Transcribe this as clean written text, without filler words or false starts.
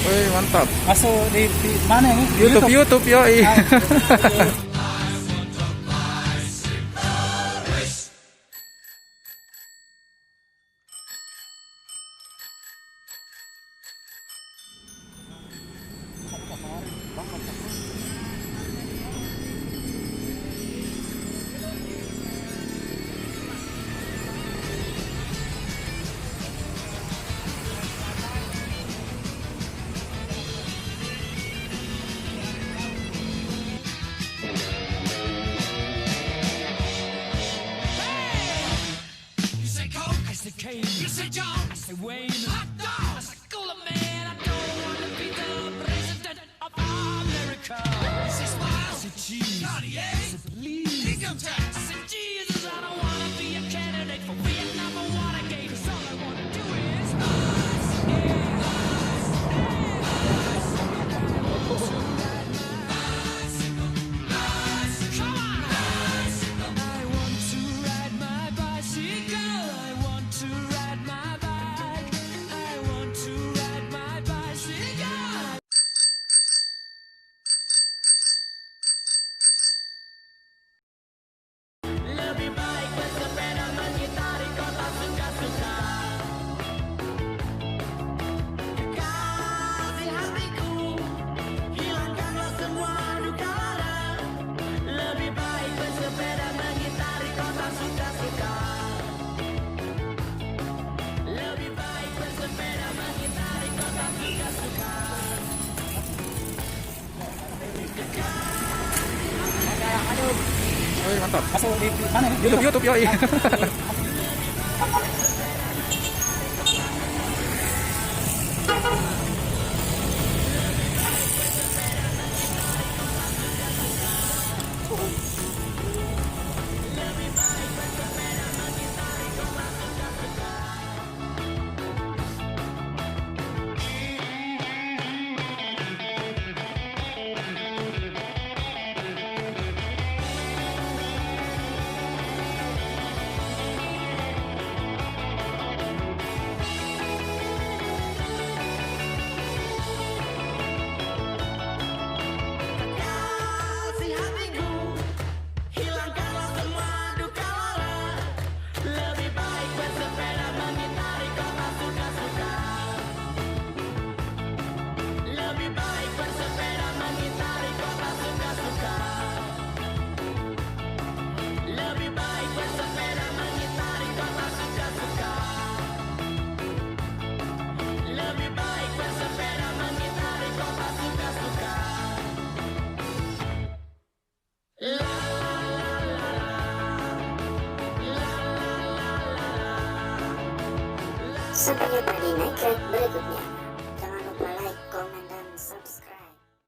Wih, mantap. Masuk di mana ini? YouTube, YouTube, yoi. Ah, You say Coke, I say Kane. You say John, I say Wayne. Hot dog, I say Cooler Man. I don't want to be the president of America. I say Smile, I say Cheese, Cartier, I say Please, Income Tax. I say Jesus, I don't want to be a candidate for Vietnam or Watergate. 'Cause all I want to do is nice, yeah, nice, come on, I want to ride my bicycle. I want to ride my bike. I want to ride my bicycle. Lebih baik bersepeda mengitari kota suka-suka. Kasih hatiku, hilangkanlah semua duka lara. Lebih baik bersepeda mengitari kota suka-suka. Lebih baik bersepeda mengitari kota suka-suka. Wih, mantap. masuk di mana ini? YouTube, YouTube, yoi. Kasih hatiku, hilangkanlah semua duka lara. Lebih baik bersepeda mengitari kota suka-suka. Lebih baik bersepeda mengitari kota suka-suka. Lebih baik bersepeda mengitari kota suka-suka. Lebih baik bersepeda mengitari kota suka-suka. Sampai jumpa di night track berikutnya.